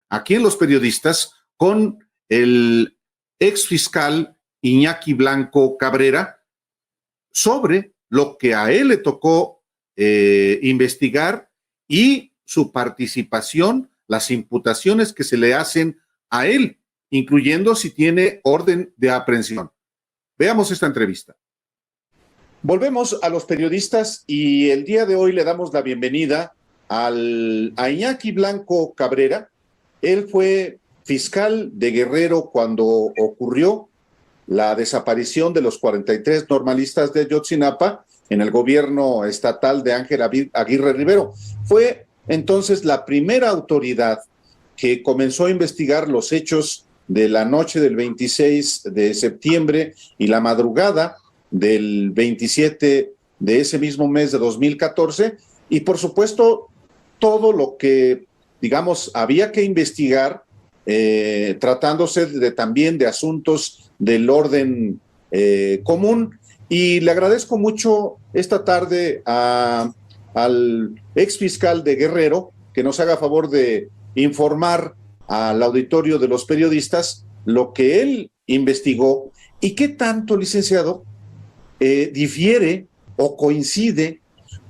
aquí en Los Periodistas con el ex fiscal Iñaki Blanco Cabrera sobre lo que a él le tocó investigar y su participación, las imputaciones que se le hacen a él, incluyendo si tiene orden de aprehensión. Veamos esta entrevista. Volvemos a Los Periodistas y el día de hoy le damos la bienvenida a Iñaki Blanco Cabrera. Él fue fiscal de Guerrero cuando ocurrió la desaparición de los 43 normalistas de Ayotzinapa en el gobierno estatal de Ángel Aguirre Rivero. Fue entonces la primera autoridad que comenzó a investigar los hechos de la noche del 26 de septiembre y la madrugada del 27 de ese mismo mes de 2014, y por supuesto todo lo que, digamos, había que investigar, tratándose también de asuntos del orden común. Y le agradezco mucho esta tarde al ex fiscal de Guerrero que nos haga favor de informar al auditorio de Los Periodistas lo que él investigó y qué tanto, licenciado, difiere o coincide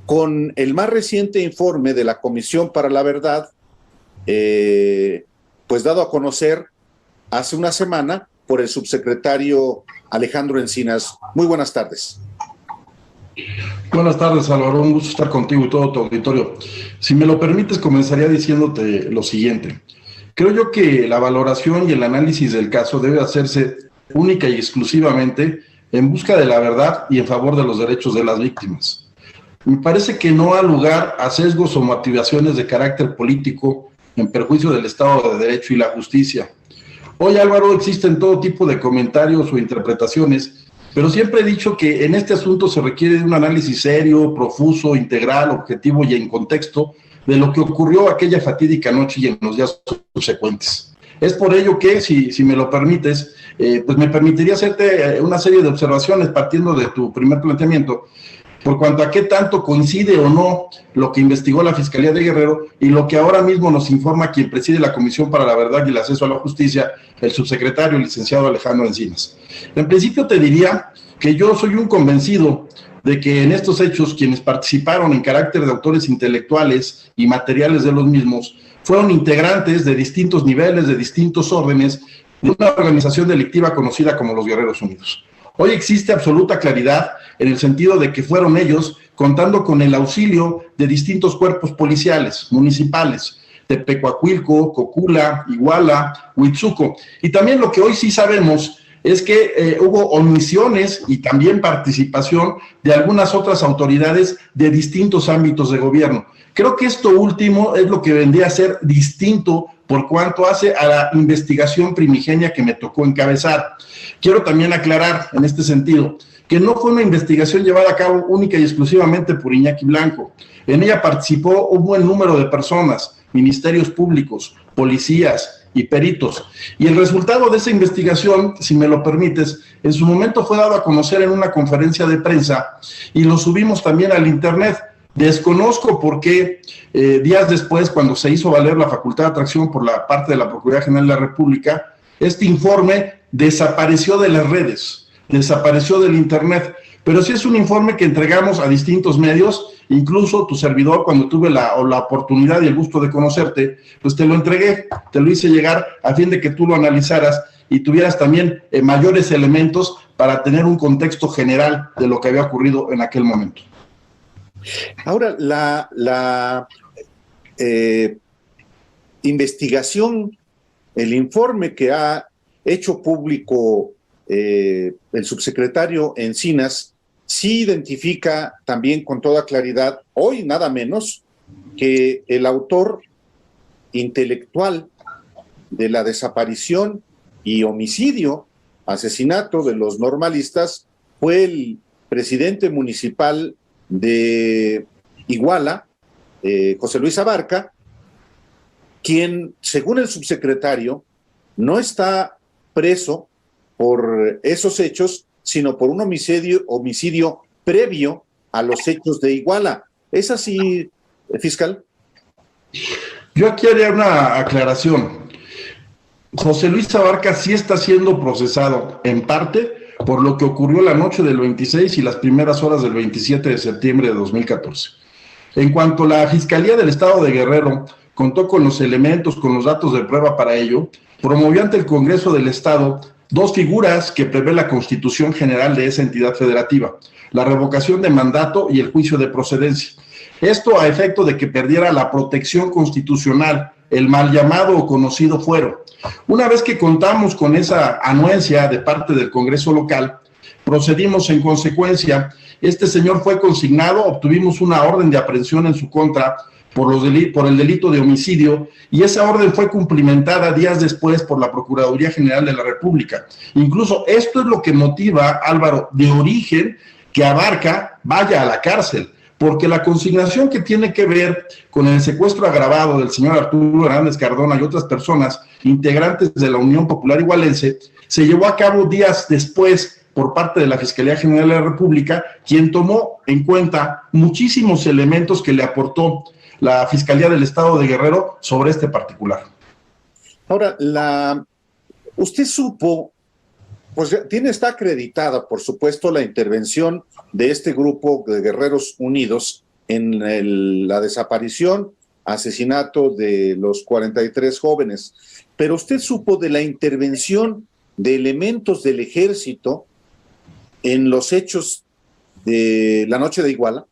con el más reciente informe de la Comisión para la Verdad, pues dado a conocer hace una semana por el subsecretario Alejandro Encinas. Muy buenas tardes. Buenas tardes, Álvaro. Un gusto estar contigo y todo tu auditorio. Si me lo permites, comenzaría diciéndote lo siguiente. Creo yo que la valoración y el análisis del caso debe hacerse única y exclusivamente en busca de la verdad y en favor de los derechos de las víctimas. Me parece que no ha lugar a sesgos o motivaciones de carácter político en perjuicio del Estado de Derecho y la justicia. Hoy, Álvaro, existen todo tipo de comentarios o interpretaciones, pero siempre he dicho que en este asunto se requiere de un análisis serio, profuso, integral, objetivo y en contexto de lo que ocurrió aquella fatídica noche y en los días subsecuentes. Es por ello que, si me lo permites, pues me permitiría hacerte una serie de observaciones partiendo de tu primer planteamiento, por cuanto a qué tanto coincide o no lo que investigó la Fiscalía de Guerrero y lo que ahora mismo nos informa quien preside la Comisión para la Verdad y el Acceso a la Justicia, el subsecretario, el licenciado Alejandro Encinas. En principio te diría que yo soy un convencido de que en estos hechos quienes participaron en carácter de autores intelectuales y materiales de los mismos fueron integrantes de distintos niveles, de distintos órdenes, de una organización delictiva conocida como los Guerreros Unidos. Hoy existe absoluta claridad en el sentido de que fueron ellos, contando con el auxilio de distintos cuerpos policiales, municipales, Tepecuacuilco, Cocula, Iguala, Huitzuco. Y también lo que hoy sí sabemos es que hubo omisiones y también participación de algunas otras autoridades de distintos ámbitos de gobierno. Creo que esto último es lo que vendría a ser distinto por cuanto hace a la investigación primigenia que me tocó encabezar. Quiero también aclarar en este sentido que no fue una investigación llevada a cabo única y exclusivamente por Iñaki Blanco. En ella participó un buen número de personas, ministerios públicos, policías y peritos. Y el resultado de esa investigación, si me lo permites, en su momento fue dado a conocer en una conferencia de prensa y lo subimos también al internet. Desconozco por qué días después, cuando se hizo valer la facultad de atracción por la parte de la Procuraduría General de la República, este informe desapareció de las redes, desapareció del internet, pero sí es un informe que entregamos a distintos medios, incluso tu servidor, cuando tuve la oportunidad y el gusto de conocerte, pues te lo entregué, te lo hice llegar a fin de que tú lo analizaras y tuvieras también mayores elementos para tener un contexto general de lo que había ocurrido en aquel momento. Ahora, la investigación, el informe que ha hecho público el subsecretario Encinas, sí identifica también con toda claridad, hoy nada menos, que el autor intelectual de la desaparición y homicidio, asesinato de los normalistas, fue el presidente municipal de Iguala, José Luis Abarca, quien, según el subsecretario, no está preso por esos hechos, sino por un homicidio previo a los hechos de Iguala. ¿Es así, fiscal? Yo aquí haría una aclaración. José Luis Abarca sí está siendo procesado, en parte, por lo que ocurrió la noche del 26 y las primeras horas del 27 de septiembre de 2014. En cuanto la Fiscalía del Estado de Guerrero contó con los elementos, con los datos de prueba para ello, promovió ante el Congreso del Estado dos figuras que prevé la Constitución General de esa entidad federativa: la revocación de mandato y el juicio de procedencia. Esto a efecto de que perdiera la protección constitucional, el mal llamado o conocido fuero. Una vez que contamos con esa anuencia de parte del Congreso local, procedimos en consecuencia. Este señor fue consignado, obtuvimos una orden de aprehensión en su contra por el delito de homicidio, y esa orden fue cumplimentada días después por la Procuraduría General de la República. Incluso esto es lo que motiva, Álvaro, de origen, que Abarca vaya a la cárcel, porque la consignación que tiene que ver con el secuestro agravado del señor Arturo Hernández Cardona y otras personas integrantes de la Unión Popular Igualense se llevó a cabo días después por parte de la Fiscalía General de la República, quien tomó en cuenta muchísimos elementos que le aportó la Fiscalía del Estado de Guerrero sobre este particular. Ahora, usted supo, pues está acreditada, por supuesto, la intervención de este grupo de Guerreros Unidos en la desaparición, asesinato de los 43 jóvenes, pero usted supo de la intervención de elementos del ejército en los hechos de la noche de Iguala.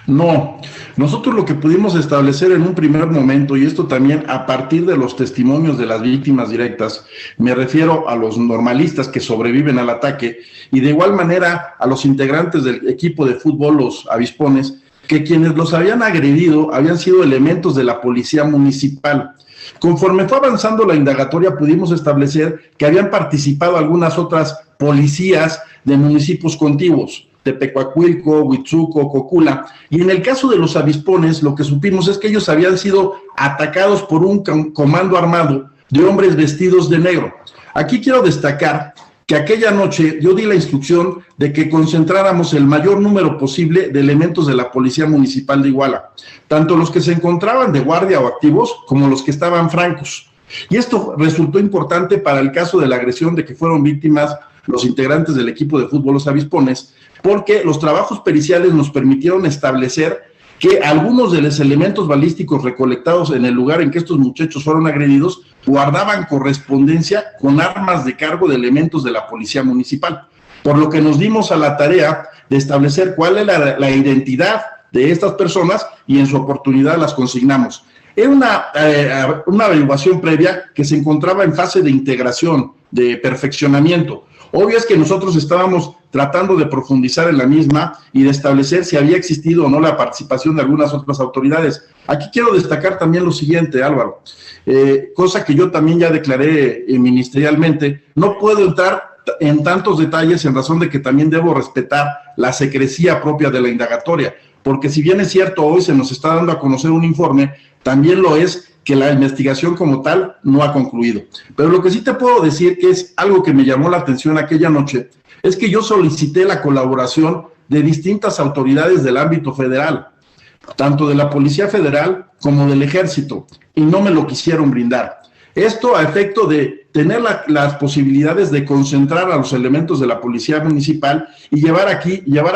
No, nosotros lo que pudimos establecer en un primer momento, y esto también a partir de los testimonios de las víctimas directas, me refiero a los normalistas que sobreviven al ataque, y de igual manera a los integrantes del equipo de fútbol, los avispones, que quienes los habían agredido habían sido elementos de la policía municipal. Conforme fue avanzando la indagatoria, pudimos establecer que habían participado algunas otras policías de municipios contiguos: Tepecuacuilco, Huitzuco, Cocula, y en el caso de los avispones, lo que supimos es que ellos habían sido atacados por un comando armado de hombres vestidos de negro. Aquí quiero destacar que aquella noche yo di la instrucción de que concentráramos el mayor número posible de elementos de la Policía Municipal de Iguala, tanto los que se encontraban de guardia o activos como los que estaban francos. Y esto resultó importante para el caso de la agresión de que fueron víctimas los integrantes del equipo de fútbol, los avispones, porque los trabajos periciales nos permitieron establecer que algunos de los elementos balísticos recolectados en el lugar en que estos muchachos fueron agredidos guardaban correspondencia con armas de cargo de elementos de la policía municipal, por lo que nos dimos a la tarea de establecer cuál era la identidad de estas personas y en su oportunidad las consignamos. Era una averiguación previa que se encontraba en fase de integración, de perfeccionamiento. Obvio es que nosotros estábamos tratando de profundizar en la misma y de establecer si había existido o no la participación de algunas otras autoridades. Aquí quiero destacar también lo siguiente, Álvaro, cosa que yo también ya declaré ministerialmente. No puedo entrar en tantos detalles en razón de que también debo respetar la secrecía propia de la indagatoria, porque si bien es cierto, hoy se nos está dando a conocer un informe, también lo es que la investigación como tal no ha concluido. Pero lo que sí te puedo decir, que es algo que me llamó la atención aquella noche, es que yo solicité la colaboración de distintas autoridades del ámbito federal, tanto de la Policía Federal como del Ejército, y no me lo quisieron brindar. Esto a efecto de tener las posibilidades de concentrar a los elementos de la Policía Municipal y llevar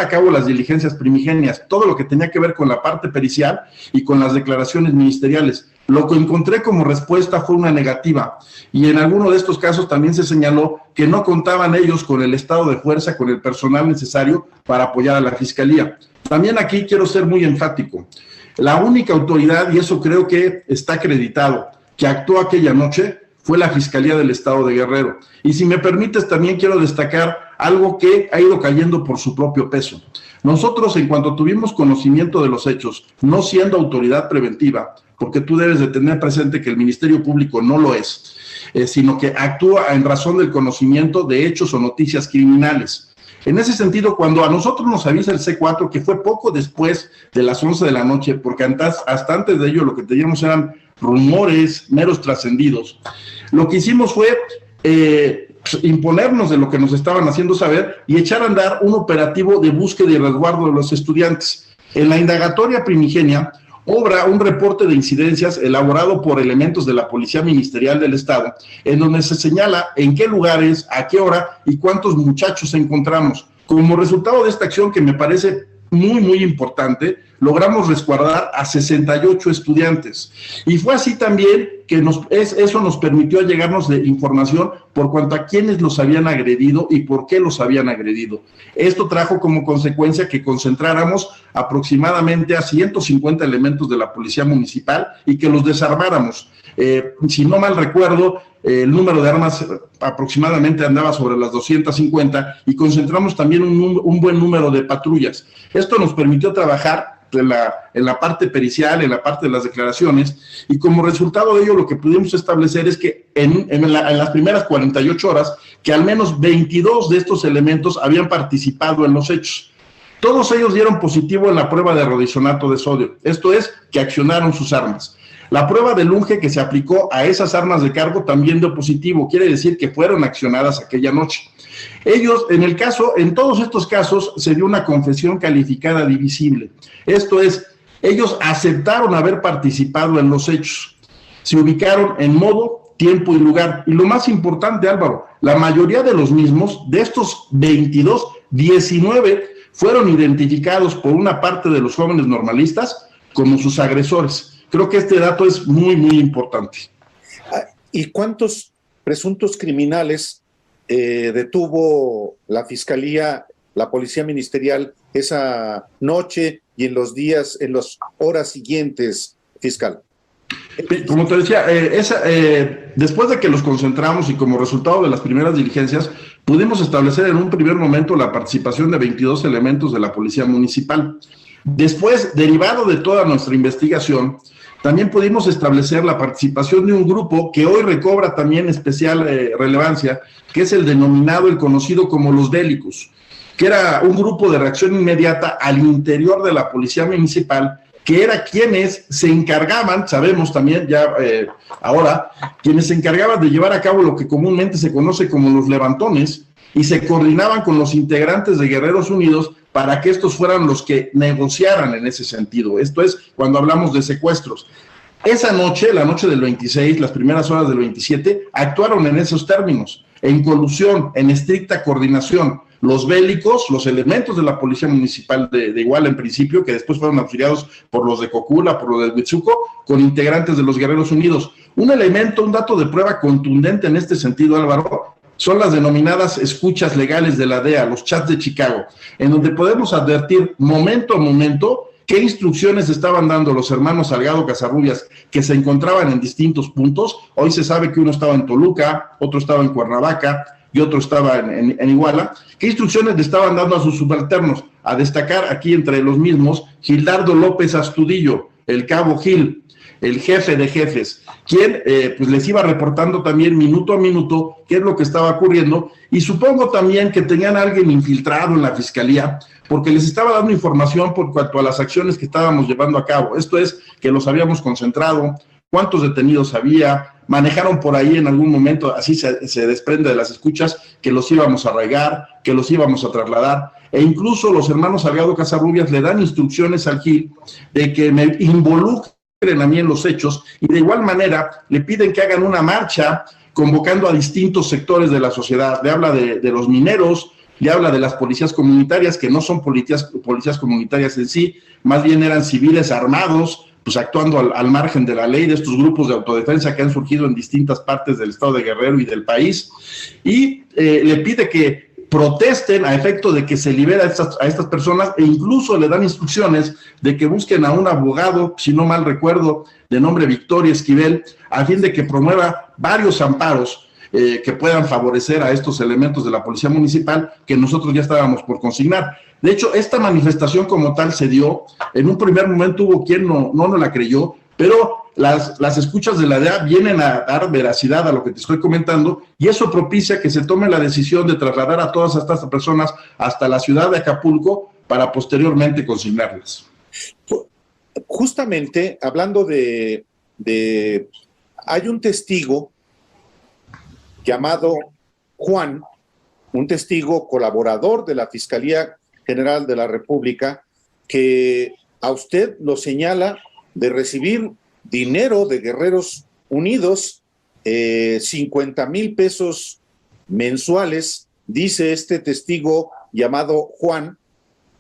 a cabo las diligencias primigenias, todo lo que tenía que ver con la parte pericial y con las declaraciones ministeriales. Lo que encontré como respuesta fue una negativa, y en alguno de estos casos también se señaló que no contaban ellos con el estado de fuerza, con el personal necesario para apoyar a la Fiscalía. También aquí quiero ser muy enfático. La única autoridad, y eso creo que está acreditado, que actuó aquella noche fue la Fiscalía del Estado de Guerrero. Y si me permites, también quiero destacar algo que ha ido cayendo por su propio peso. Nosotros, en cuanto tuvimos conocimiento de los hechos, no siendo autoridad preventiva, porque tú debes de tener presente que el Ministerio Público no lo es, sino que actúa en razón del conocimiento de hechos o noticias criminales. En ese sentido, cuando a nosotros nos avisa el C4, que fue poco después de las 11 de la noche, porque hasta antes de ello lo que teníamos eran rumores meros trascendidos, lo que hicimos fue imponernos de lo que nos estaban haciendo saber y echar a andar un operativo de búsqueda y resguardo de los estudiantes. En la indagatoria primigenia obra un reporte de incidencias elaborado por elementos de la Policía Ministerial del Estado, en donde se señala en qué lugares, a qué hora y cuántos muchachos encontramos. Como resultado de esta acción, que me parece muy importante, logramos resguardar a 68 estudiantes. Y fue así también que eso nos permitió llegarnos de información por cuanto a quiénes los habían agredido y por qué los habían agredido. Esto trajo como consecuencia que concentráramos aproximadamente a 150 elementos de la Policía Municipal y que los desarmáramos. Si no mal recuerdo, el número de armas aproximadamente andaba sobre las 250 y concentramos también un buen número de patrullas. Esto nos permitió trabajar en la parte pericial, en la parte de las declaraciones, y como resultado de ello lo que pudimos establecer es que en las primeras 48 horas, que al menos 22 de estos elementos habían participado en los hechos. Todos ellos dieron positivo en la prueba de rodisonato de sodio, esto es, que accionaron sus armas. La prueba de lunge que se aplicó a esas armas de cargo también dio positivo, quiere decir que fueron accionadas aquella noche. Ellos, en todos estos casos, se dio una confesión calificada divisible. Esto es, ellos aceptaron haber participado en los hechos. Se ubicaron en modo, tiempo y lugar. Y lo más importante, Álvaro, la mayoría de los mismos, de estos 22, 19 fueron identificados por una parte de los jóvenes normalistas como sus agresores. Creo que este dato es muy importante. ¿Y cuántos presuntos criminales detuvo la Fiscalía, la Policía Ministerial esa noche y en las horas siguientes, fiscal? Como te decía, después de que los concentramos y como resultado de las primeras diligencias, pudimos establecer en un primer momento la participación de 22 elementos de la Policía Municipal. Después, derivado de toda nuestra investigación, también pudimos establecer la participación de un grupo que hoy recobra también especial relevancia, que es el conocido como los bélicos, que era un grupo de reacción inmediata al interior de la Policía Municipal, que era quienes se encargaban, sabemos también ya ahora, quienes se encargaban de llevar a cabo lo que comúnmente se conoce como los levantones, y se coordinaban con los integrantes de Guerreros Unidos para que estos fueran los que negociaran en ese sentido. Esto es cuando hablamos de secuestros. Esa noche, la noche del 26, las primeras horas del 27, actuaron en esos términos, en colusión, en estricta coordinación. Los bélicos, los elementos de la Policía Municipal de Iguala en principio, que después fueron auxiliados por los de Cocula, por los de Huitzuco, con integrantes de los Guerreros Unidos. Un dato de prueba contundente en este sentido, Álvaro, son las denominadas escuchas legales de la DEA, los chats de Chicago, en donde podemos advertir momento a momento qué instrucciones estaban dando los hermanos Salgado Casarrubias, que se encontraban en distintos puntos. Hoy se sabe que uno estaba en Toluca, otro estaba en Cuernavaca y otro estaba en Iguala. ¿Qué instrucciones le estaban dando a sus subalternos? A destacar aquí entre los mismos, Gildardo López Astudillo, el cabo Gil, el jefe de jefes, quien pues les iba reportando también minuto a minuto qué es lo que estaba ocurriendo, y supongo también que tenían a alguien infiltrado en la fiscalía, porque les estaba dando información por cuanto a las acciones que estábamos llevando a cabo. Esto es, que los habíamos concentrado, cuántos detenidos había, manejaron por ahí en algún momento, así se desprende de las escuchas, que los íbamos a arraigar, que los íbamos a trasladar, e incluso los hermanos Salgado Casarrubias le dan instrucciones al Gil de que me involucre a mí en los hechos, y de igual manera le piden que hagan una marcha convocando a distintos sectores de la sociedad. Le habla de los mineros, le habla de las policías comunitarias, que no son policías comunitarias en sí, más bien eran civiles armados, pues actuando al margen de la ley, de estos grupos de autodefensa que han surgido en distintas partes del estado de Guerrero y del país, y le pide que protesten a efecto de que se libere a estas personas, e incluso le dan instrucciones de que busquen a un abogado, si no mal recuerdo, de nombre Victoria Esquivel, a fin de que promueva varios amparos que puedan favorecer a estos elementos de la Policía Municipal que nosotros ya estábamos por consignar. De hecho, esta manifestación como tal se dio, en un primer momento hubo quien no la creyó, pero las escuchas de la DEA vienen a dar veracidad a lo que te estoy comentando, y eso propicia que se tome la decisión de trasladar a todas estas personas hasta la ciudad de Acapulco para posteriormente consignarlas. Justamente, hablando de hay un testigo llamado Juan, un testigo colaborador de la Fiscalía General de la República, que a usted lo señala de recibir dinero de Guerreros Unidos, 50,000 pesos mensuales, dice este testigo llamado Juan,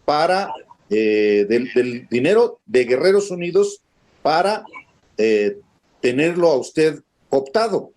para del dinero de Guerreros Unidos para tenerlo a usted cooptado.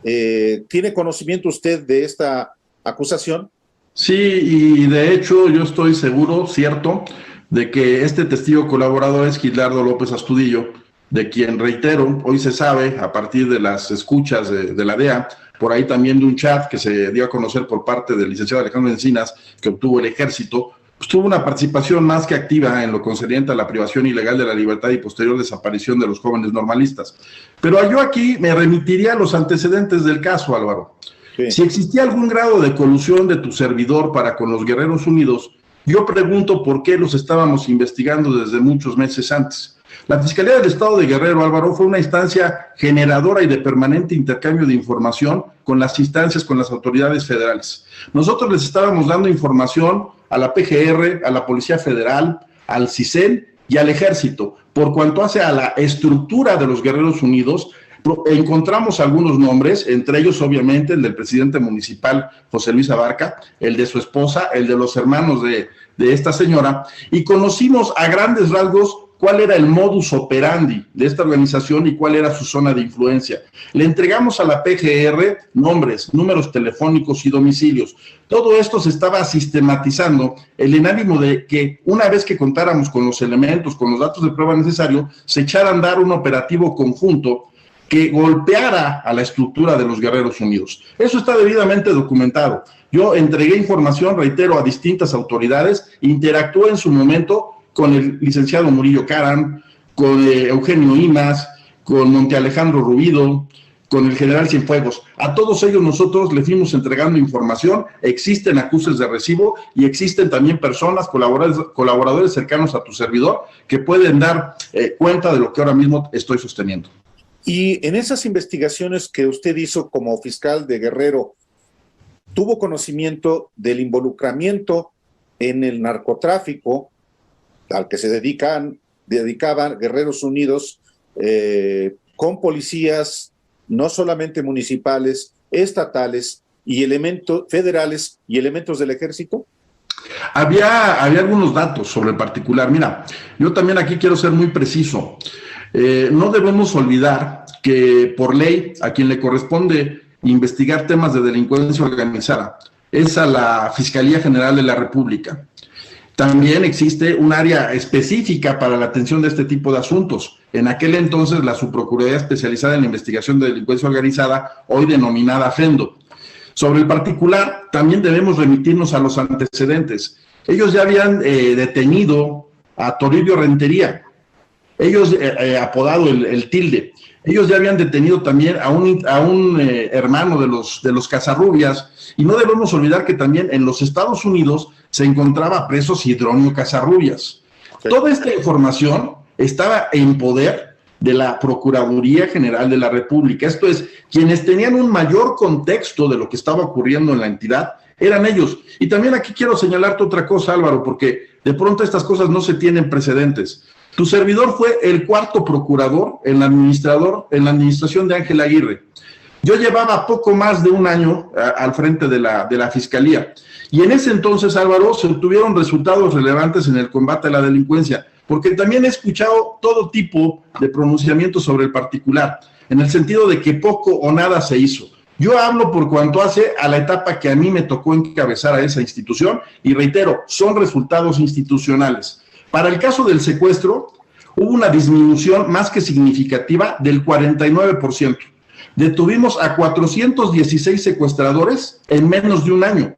¿Tiene conocimiento usted de esta acusación? Sí, y de hecho yo estoy seguro, cierto, de que este testigo colaborador es Gilardo López Astudillo, de quien, reitero, hoy se sabe, a partir de las escuchas de la DEA, por ahí también de un chat que se dio a conocer por parte del licenciado Alejandro Encinas, que obtuvo el Ejército, pues tuvo una participación más que activa en lo concerniente a la privación ilegal de la libertad y posterior desaparición de los jóvenes normalistas. Pero yo aquí me remitiría a los antecedentes del caso, Álvaro. Sí. Si existía algún grado de colusión de tu servidor para con los Guerreros Unidos, yo pregunto por qué los estábamos investigando desde muchos meses antes. La Fiscalía del Estado de Guerrero, Álvaro, fue una instancia generadora y de permanente intercambio de información con las instancias, con las autoridades federales. Nosotros les estábamos dando información a la PGR, a la Policía Federal, al CISEN y al Ejército. Por cuanto hace a la estructura de los Guerreros Unidos, encontramos algunos nombres, entre ellos obviamente el del presidente municipal José Luis Abarca, el de su esposa, el de los hermanos de esta señora, y conocimos a grandes rasgos cuál era el modus operandi de esta organización y cuál era su zona de influencia. Le entregamos a la PGR nombres, números telefónicos y domicilios. Todo esto se estaba sistematizando en ánimo de que una vez que contáramos con los elementos, con los datos de prueba necesarios, se echara a andar un operativo conjunto que golpeara a la estructura de los Guerreros Unidos. Eso está debidamente documentado. Yo entregué información, reitero, a distintas autoridades, interactué en su momento con el licenciado Murillo Caram, con Eugenio Imas, con Monte Alejandro Rubido, con el general Cienfuegos. A todos ellos nosotros le fuimos entregando información, existen acuses de recibo y existen también personas, colaboradores cercanos a tu servidor, que pueden dar cuenta de lo que ahora mismo estoy sosteniendo. Y en esas investigaciones que usted hizo como fiscal de Guerrero, ¿tuvo conocimiento del involucramiento en el narcotráfico al que se dedicaban Guerreros Unidos con policías no solamente municipales, estatales y elementos federales y elementos del Ejército? Había algunos datos sobre el particular. Mira, yo también aquí quiero ser muy preciso. No debemos olvidar que por ley a quien le corresponde investigar temas de delincuencia organizada es a la Fiscalía General de la República. También existe un área específica para la atención de este tipo de asuntos. En aquel entonces la Subprocuraduría Especializada en la Investigación de Delincuencia Organizada, hoy denominada FENDO. Sobre el particular, también debemos remitirnos a los antecedentes. Ellos ya habían detenido a Toribio Rentería, ellos apodado el Tilde. Ellos ya habían detenido también a un hermano de los Casarrubias, y no debemos olvidar que también en los Estados Unidos se encontraba preso Sidronio Casarrubias. Sí. Toda esta información estaba en poder de la Procuraduría General de la República. Esto es, quienes tenían un mayor contexto de lo que estaba ocurriendo en la entidad eran ellos. Y también aquí quiero señalarte otra cosa, Álvaro, porque de pronto estas cosas no se tienen precedentes. Tu servidor fue el cuarto procurador en la administración de Ángel Aguirre. Yo llevaba poco más de un año al frente de la Fiscalía. Y en ese entonces, Álvaro, se obtuvieron resultados relevantes en el combate a la delincuencia, porque también he escuchado todo tipo de pronunciamientos sobre el particular, en el sentido de que poco o nada se hizo. Yo hablo por cuanto hace a la etapa que a mí me tocó encabezar a esa institución, y reitero, son resultados institucionales. Para el caso del secuestro, hubo una disminución más que significativa del 49%. Detuvimos a 416 secuestradores en menos de un año.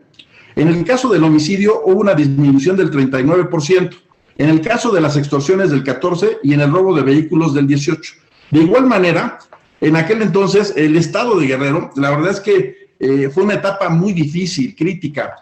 En el caso del homicidio hubo una disminución del 39%. En el caso de las extorsiones del 14% y en el robo de vehículos del 18%. De igual manera, en aquel entonces, el estado de Guerrero, la verdad es que fue una etapa muy difícil, crítica.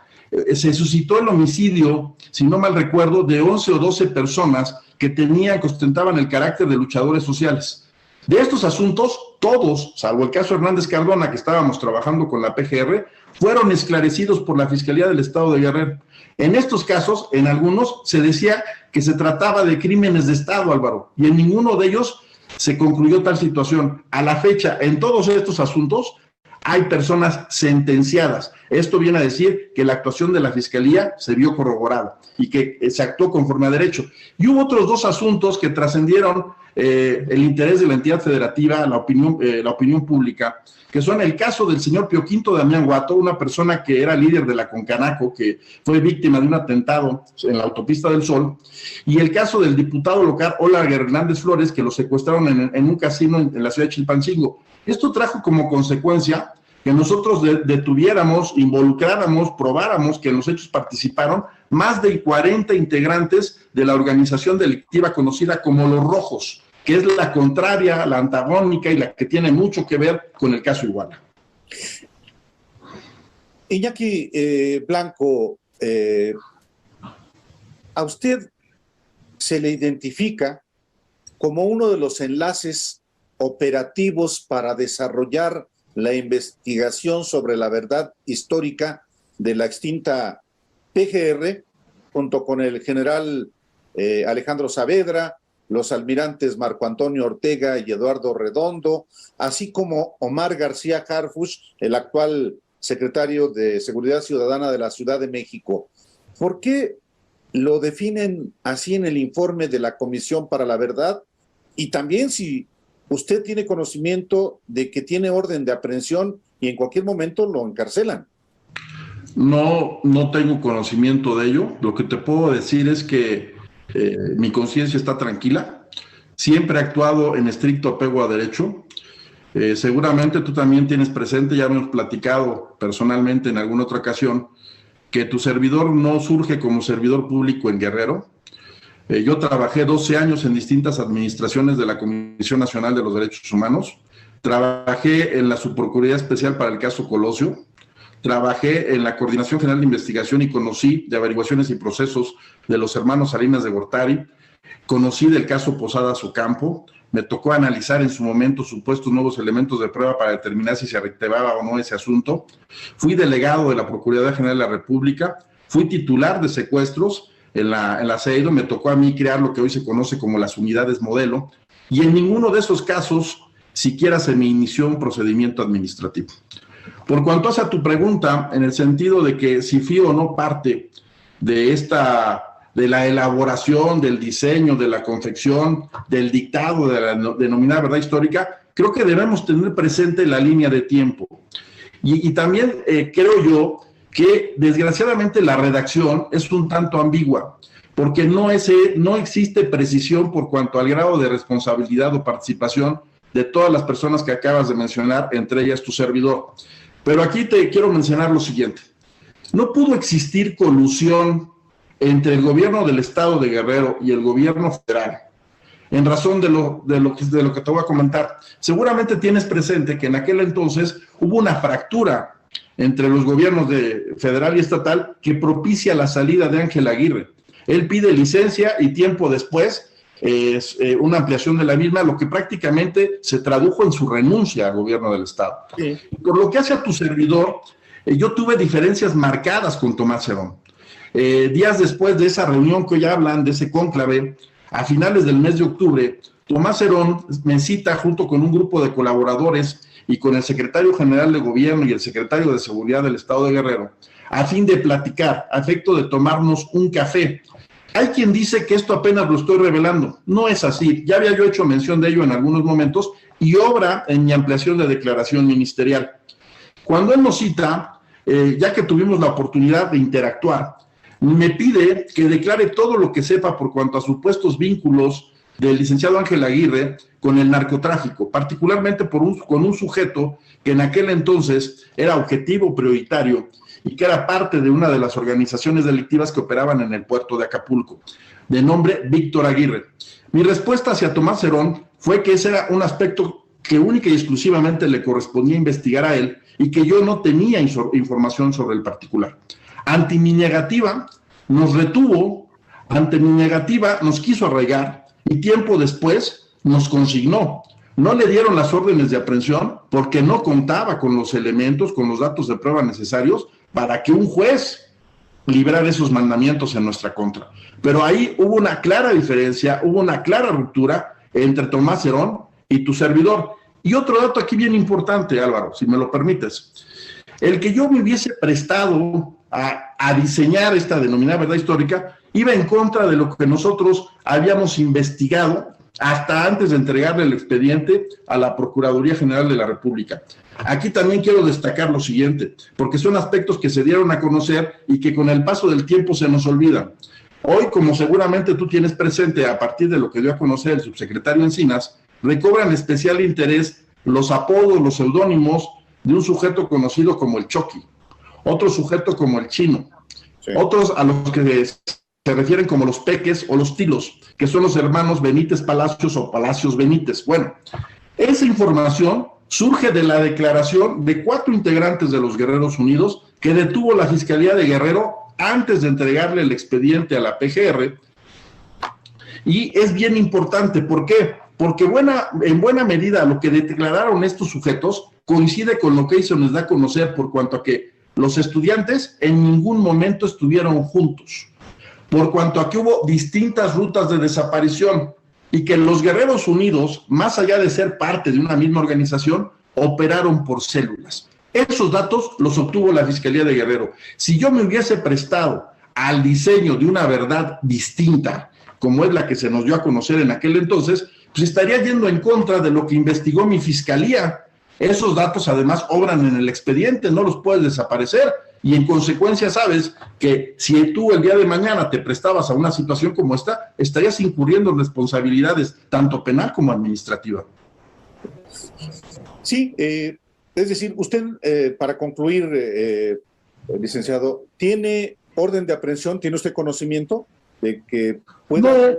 Se suscitó el homicidio, si no mal recuerdo, de 11 o 12 personas que ostentaban el carácter de luchadores sociales. De estos asuntos, todos, salvo el caso Hernández Cardona, que estábamos trabajando con la PGR, fueron esclarecidos por la Fiscalía del Estado de Guerrero. En estos casos, en algunos, se decía que se trataba de crímenes de Estado, Álvaro, y en ninguno de ellos se concluyó tal situación. A la fecha, en todos estos asuntos, hay personas sentenciadas. Esto viene a decir que la actuación de la Fiscalía se vio corroborada y que se actuó conforme a derecho. Y hubo otros dos asuntos que trascendieron el interés de la entidad federativa, la opinión pública, que son el caso del señor Pío Quinto Damián Guato, una persona que era líder de la Concanaco, que fue víctima de un atentado en la Autopista del Sol, y el caso del diputado local Óscar Hernández Flores, que lo secuestraron en un casino en la ciudad de Chilpancingo. Esto trajo como consecuencia que nosotros detuviéramos, involucráramos, probáramos que en los hechos participaron más de 40 integrantes de la organización delictiva conocida como Los Rojos, que es la contraria, la antagónica y la que tiene mucho que ver con el caso Iguala. Iñaki Blanco, a usted se le identifica como uno de los enlaces operativos para desarrollar la investigación sobre la verdad histórica de la extinta PGR, junto con el general Alejandro Saavedra, los almirantes Marco Antonio Ortega y Eduardo Redondo, así como Omar García Harfuch, el actual secretario de Seguridad Ciudadana de la Ciudad de México. ¿Por qué lo definen así en el informe de la Comisión para la Verdad? Y también si usted tiene conocimiento de que tiene orden de aprehensión y en cualquier momento lo encarcelan. No tengo conocimiento de ello. Lo que te puedo decir es que mi conciencia está tranquila. Siempre he actuado en estricto apego a derecho. Seguramente tú también tienes presente, ya hemos platicado personalmente en alguna otra ocasión, que tu servidor no surge como servidor público en Guerrero. Yo trabajé 12 años en distintas administraciones de la Comisión Nacional de los Derechos Humanos. Trabajé en la Subprocuraduría Especial para el caso Colosio. Trabajé en la Coordinación General de Investigación y conocí de averiguaciones y procesos de los hermanos Salinas de Gortari. Conocí del caso Posadas Ocampo. Me tocó analizar en su momento supuestos nuevos elementos de prueba para determinar si se arreglaba o no ese asunto. Fui delegado de la Procuraduría General de la República. Fui titular de secuestros en la CEIDO. Me tocó a mí crear lo que hoy se conoce como las unidades modelo. Y en ninguno de esos casos siquiera se me inició un procedimiento administrativo. Por cuanto hace a tu pregunta, en el sentido de que si fui o no parte de la elaboración, del diseño, de la confección, del dictado de la denominada verdad histórica, creo que debemos tener presente la línea de tiempo. Y también creo yo que desgraciadamente la redacción es un tanto ambigua, porque no existe precisión por cuanto al grado de responsabilidad o participación de todas las personas que acabas de mencionar, entre ellas tu servidor. Pero aquí te quiero mencionar lo siguiente. No pudo existir colusión entre el gobierno del Estado de Guerrero y el gobierno federal, en razón de lo que te voy a comentar. Seguramente tienes presente que en aquel entonces hubo una fractura entre los gobiernos de federal y estatal que propicia la salida de Ángel Aguirre. Él pide licencia y tiempo después una ampliación de la misma, lo que prácticamente se tradujo en su renuncia al gobierno del Estado. Sí. Por lo que hace a tu servidor, yo tuve diferencias marcadas con Tomás Herón. Días después de esa reunión que hoy hablan, de ese cónclave, a finales del mes de octubre, Tomás Herón me cita junto con un grupo de colaboradores y con el secretario general de gobierno y el secretario de seguridad del Estado de Guerrero, a fin de platicar, a efecto de tomarnos un café. Hay quien dice que esto apenas lo estoy revelando. No es así. Ya había yo hecho mención de ello en algunos momentos y obra en mi ampliación de declaración ministerial. Cuando él nos cita, ya que tuvimos la oportunidad de interactuar, me pide que declare todo lo que sepa por cuanto a supuestos vínculos del licenciado Ángel Aguirre con el narcotráfico, particularmente con un sujeto que en aquel entonces era objetivo prioritario y que era parte de una de las organizaciones delictivas que operaban en el puerto de Acapulco, de nombre Víctor Aguirre. Mi respuesta hacia Tomás Herón fue que ese era un aspecto que única y exclusivamente le correspondía investigar a él y que yo no tenía información sobre el particular. Ante mi negativa, nos retuvo, ante mi negativa nos quiso arraigar y tiempo después nos consignó no le dieron las órdenes de aprehensión porque no contaba con los elementos, con los datos de prueba necesarios para que un juez librara esos mandamientos en nuestra contra. Pero ahí hubo una clara diferencia, hubo una clara ruptura entre Tomás Herón y tu servidor. Y otro dato aquí bien importante, Álvaro, si me lo permites. El que yo me hubiese prestado a diseñar esta denominada verdad histórica iba en contra de lo que nosotros habíamos investigado hasta antes de entregarle el expediente a la Procuraduría General de la República. Aquí también quiero destacar lo siguiente, porque son aspectos que se dieron a conocer y que con el paso del tiempo se nos olvidan. Hoy, como seguramente tú tienes presente a partir de lo que dio a conocer el subsecretario Encinas, recobran especial interés los apodos, los seudónimos de un sujeto conocido como el Chucky, otro sujeto como el Chino, sí, otros a los que se refieren como los Peques o los Tilos, que son los hermanos Benítez Palacios o Palacios Benítez. Bueno, esa información surge de la declaración de 4 integrantes de los Guerreros Unidos que detuvo la Fiscalía de Guerrero antes de entregarle el expediente a la PGR. Y es bien importante, ¿por qué? Porque en buena medida lo que declararon estos sujetos coincide con lo que se nos da a conocer por cuanto a que los estudiantes en ningún momento estuvieron juntos, por cuanto a que hubo distintas rutas de desaparición y que los Guerreros Unidos, más allá de ser parte de una misma organización, operaron por células. Esos datos los obtuvo la Fiscalía de Guerrero. Si yo me hubiese prestado al diseño de una verdad distinta, como es la que se nos dio a conocer en aquel entonces, pues estaría yendo en contra de lo que investigó mi fiscalía. Esos datos además obran en el expediente, no los puedes desaparecer, y en consecuencia sabes que si tú el día de mañana te prestabas a una situación como esta, estarías incurriendo en responsabilidades tanto penal como administrativa. Sí, es decir, usted, para concluir, licenciado, ¿tiene orden de aprehensión? ¿Tiene usted conocimiento de que pueda...?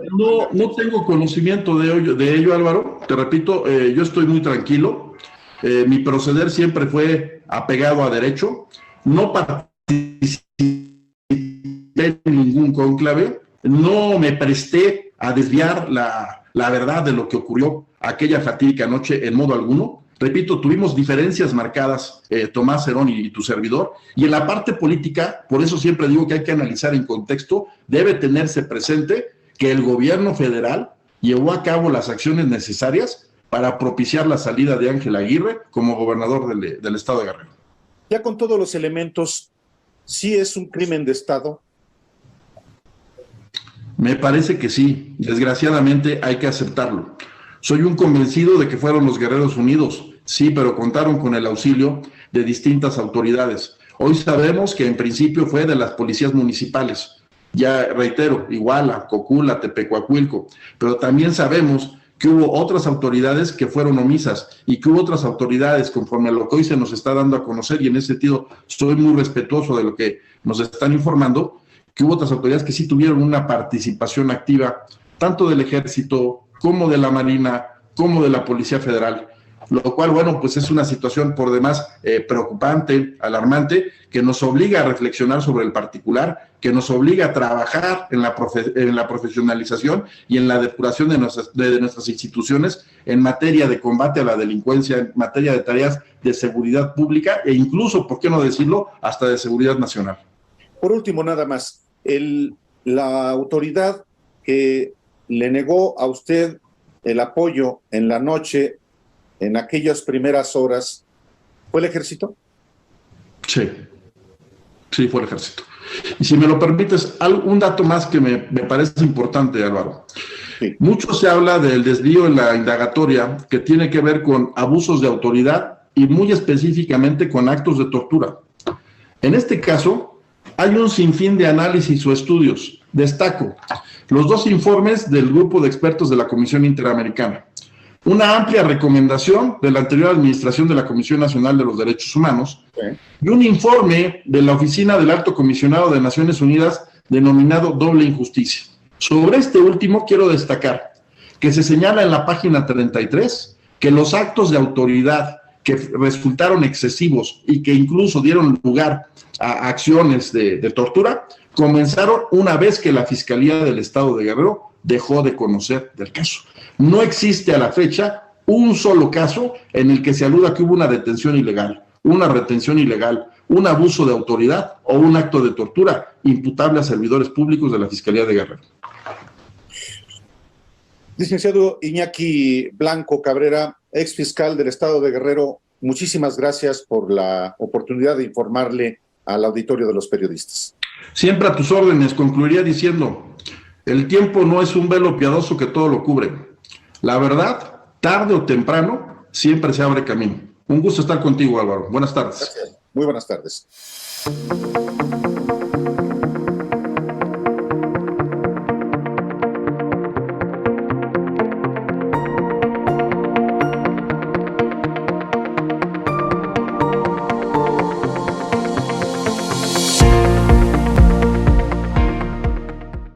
No tengo conocimiento de ello, Álvaro. Te repito, yo estoy muy tranquilo. Mi proceder siempre fue apegado a derecho. No participé en ningún cónclave. No me presté a desviar la verdad de lo que ocurrió aquella fatídica noche en modo alguno. Repito, tuvimos diferencias marcadas, Tomás Herón y tu servidor, y en la parte política, por eso siempre digo que hay que analizar en contexto, debe tenerse presente que el gobierno federal llevó a cabo las acciones necesarias para propiciar la salida de Ángel Aguirre como gobernador del estado de Guerrero. Ya con todos los elementos, ¿sí es un crimen de Estado? Me parece que sí, desgraciadamente hay que aceptarlo. Soy un convencido de que fueron los Guerreros Unidos, sí, pero contaron con el auxilio de distintas autoridades. Hoy sabemos que en principio fue de las policías municipales, ya reitero, Iguala, Cocula, Tepecuacuilco, pero también sabemos que hubo otras autoridades que fueron omisas y que hubo otras autoridades conforme a lo que hoy se nos está dando a conocer, y en ese sentido soy muy respetuoso de lo que nos están informando, que hubo otras autoridades que sí tuvieron una participación activa, tanto del Ejército como de la Marina, como de la Policía Federal, lo cual, bueno, pues es una situación por demás preocupante, alarmante, que nos obliga a reflexionar sobre el particular, que nos obliga a trabajar en la profesionalización y en la depuración de nuestras instituciones en materia de combate a la delincuencia, en materia de tareas de seguridad pública e incluso, ¿por qué no decirlo?, hasta de seguridad nacional. Por último, nada más, la autoridad que le negó a usted el apoyo en la noche, en aquellas primeras horas, ¿fue el Ejército? Sí, fue el Ejército. Y si me lo permites, un dato más que me parece importante, Álvaro. Sí. Mucho se habla del desvío en la indagatoria que tiene que ver con abusos de autoridad y muy específicamente con actos de tortura. En este caso, hay un sinfín de análisis o estudios. Destaco los 2 informes del grupo de expertos de la Comisión Interamericana, una amplia recomendación de la anterior administración de la Comisión Nacional de los Derechos Humanos, sí, y un informe de la Oficina del Alto Comisionado de Naciones Unidas denominado Doble Injusticia. Sobre este último quiero destacar que se señala en la página 33 que los actos de autoridad que resultaron excesivos y que incluso dieron lugar a acciones de tortura, comenzaron una vez que la Fiscalía del Estado de Guerrero dejó de conocer del caso. No existe a la fecha un solo caso en el que se aluda que hubo una detención ilegal, una retención ilegal, un abuso de autoridad o un acto de tortura imputable a servidores públicos de la Fiscalía de Guerrero. Licenciado Iñaki Blanco Cabrera, ex fiscal del Estado de Guerrero, muchísimas gracias por la oportunidad de informarle al auditorio de los periodistas. Siempre a tus órdenes. Concluiría diciendo, el tiempo no es un velo piadoso que todo lo cubre. La verdad, tarde o temprano, siempre se abre camino. Un gusto estar contigo, Álvaro. Buenas tardes. Gracias. Muy buenas tardes.